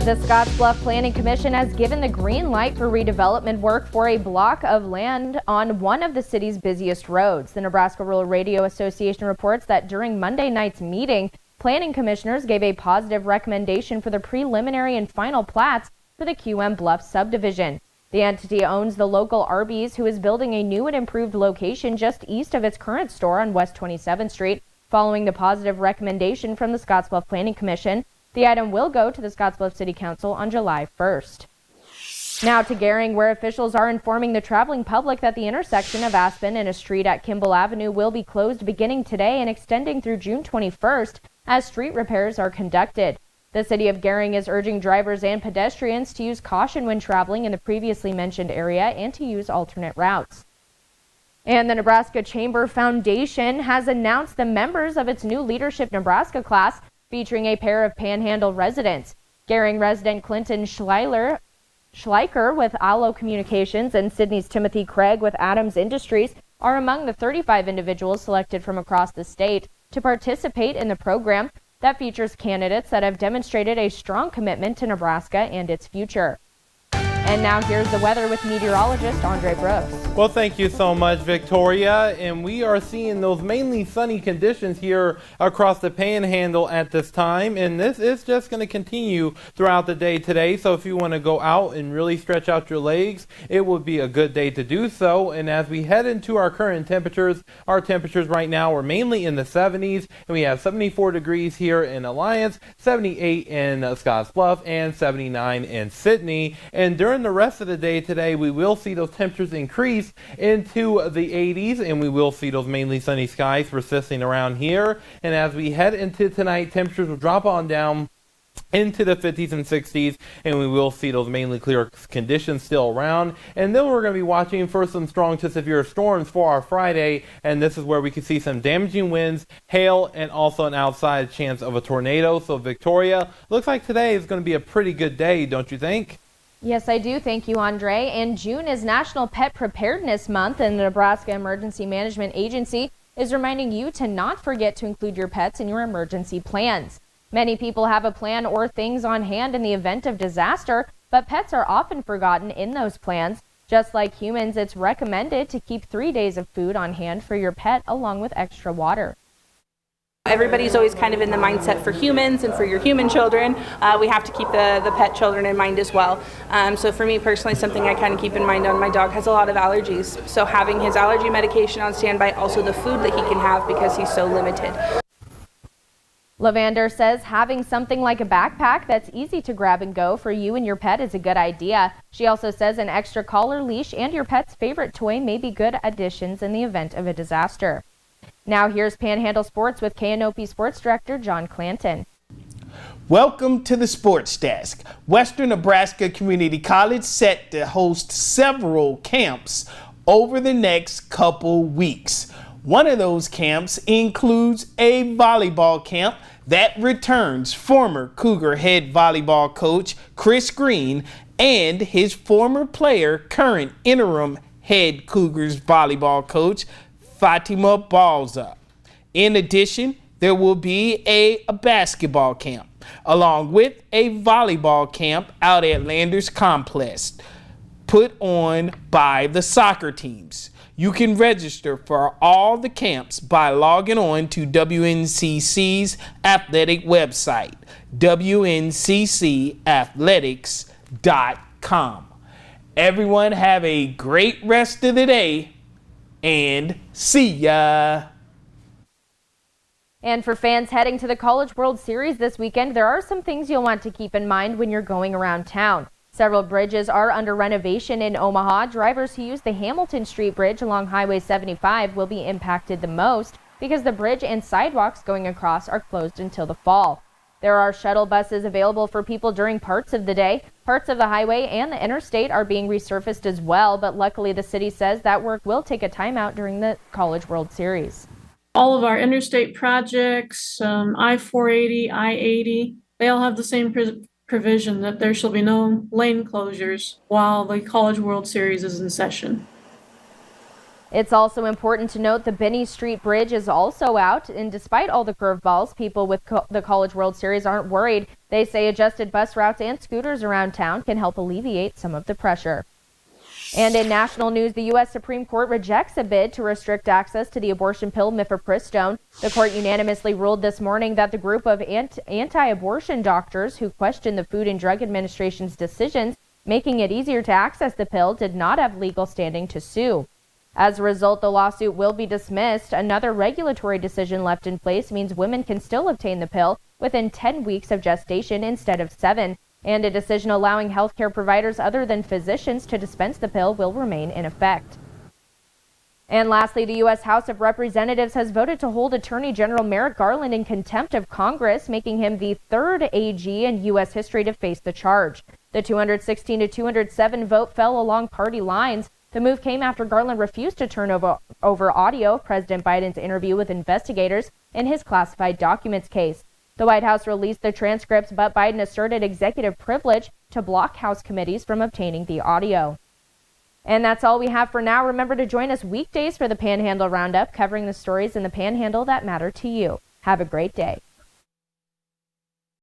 The Scottsbluff Planning Commission has given the green light for redevelopment work for a block of land on one of the city's busiest roads. The Nebraska Rural Radio Association reports that during Monday night's meeting, planning commissioners gave a positive recommendation for the preliminary and final plats for the QM Bluff subdivision. The entity owns the local Arby's, who is building a new and improved location just east of its current store on West 27th Street. Following the positive recommendation from the Scottsbluff Planning Commission, the item will go to the Scottsbluff City Council on July 1st. Now to Gering, where officials are informing the traveling public that the intersection of Aspen and a street at Kimball Avenue will be closed beginning today and extending through June 21st as street repairs are conducted. The city of Gering is urging drivers and pedestrians to use caution when traveling in the previously mentioned area and to use alternate routes. And the Nebraska Chamber Foundation has announced the members of its new Leadership Nebraska class, featuring a pair of Panhandle residents. Gering resident Clinton Schleicher with Allo Communications and Sydney's Timothy Craig with Adams Industries are among the 35 individuals selected from across the state to participate in the program that features candidates that have demonstrated a strong commitment to Nebraska and its future. And now here's the weather with meteorologist Andre Brooks. Well, thank you so much, Victoria. And we are seeing those mainly sunny conditions here across the Panhandle at this time. And this is just going to continue throughout the day today. So if you want to go out and really stretch out your legs, it would be a good day to do so. And as we head into our current temperatures, our temperatures right now are mainly in the 70s. And we have 74 degrees here in Alliance, 78 in Scottsbluff, and 79 in Sydney. And during the rest of the day today, we will see those temperatures increase into the 80s, and we will see those mainly sunny skies persisting around here. And as we head into tonight, temperatures will drop on down into the 50s and 60s, and we will see those mainly clear conditions still around. And then we're going to be watching for some strong to severe storms for our Friday, and this is where we can see some damaging winds, hail, and also an outside chance of a tornado. So Victoria, looks like today is going to be a pretty good day, don't you think? Yes, I do. Thank you, Andre. And June is National Pet Preparedness Month, and the Nebraska Emergency Management Agency is reminding you to not forget to include your pets in your emergency plans. Many people have a plan or things on hand in the event of disaster, but pets are often forgotten in those plans. Just like humans, it's recommended to keep 3 days of food on hand for your pet along with extra water. Everybody's always kind of in the mindset for humans and for your human children. We have to keep the pet children in mind as well. So for me personally, something I kind of keep in mind on my dog has a lot of allergies. So having his allergy medication on standby, also the food that he can have because he's so limited. Lavander says having something like a backpack that's easy to grab and go for you and your pet is a good idea. She also says an extra collar, leash, and your pet's favorite toy may be good additions in the event of a disaster. Now here's Panhandle Sports with KNOP Sports Director John Clanton. Welcome to the Sports Desk. Western Nebraska Community College set to host several camps over the next couple weeks. One of those camps includes a volleyball camp that returns former Cougar head volleyball coach Chris Green and his former player, current interim head Cougars volleyball coach Fatima Balza. In addition, there will be a basketball camp, along with a volleyball camp out at Landers Complex, put on by the soccer teams. You can register for all the camps by logging on to WNCC's athletic website, wnccathletics.com. Everyone have a great rest of the day, and see ya. And for fans heading to the College World Series this weekend, there are some things you'll want to keep in mind when you're going around town. Several bridges are under renovation in Omaha. Drivers who use the Hamilton Street Bridge along Highway 75 will be impacted the most because the bridge and sidewalks going across are closed until the fall. There are shuttle buses available for people during parts of the day. Parts of the highway and the interstate are being resurfaced as well, but luckily the city says that work will take a timeout during the College World Series. All of our interstate projects, I-480, I-80, they all have the same provision that there shall be no lane closures while the College World Series is in session. It's also important to note the Binney Street Bridge is also out, and despite all the curveballs, people with the College World Series aren't worried. They say adjusted bus routes and scooters around town can help alleviate some of the pressure. And in national news, the U.S. Supreme Court rejects a bid to restrict access to the abortion pill mifepristone. The court unanimously ruled this morning that the group of anti-abortion doctors who questioned the Food and Drug Administration's decisions making it easier to access the pill did not have legal standing to sue. As a result, the lawsuit will be dismissed. Another regulatory decision left in place means women can still obtain the pill within 10 weeks of gestation instead of 7. And a decision allowing healthcare providers other than physicians to dispense the pill will remain in effect. And lastly, the U.S. House of Representatives has voted to hold Attorney General Merrick Garland in contempt of Congress, making him the third AG in U.S. history to face the charge. The 216 to 207 vote fell along party lines. The move came after Garland refused to turn over audio of President Biden's interview with investigators in his classified documents case. The White House released the transcripts, but Biden asserted executive privilege to block House committees from obtaining the audio. And that's all we have for now. Remember to join us weekdays for the Panhandle Roundup, covering the stories in the Panhandle that matter to you. Have a great day.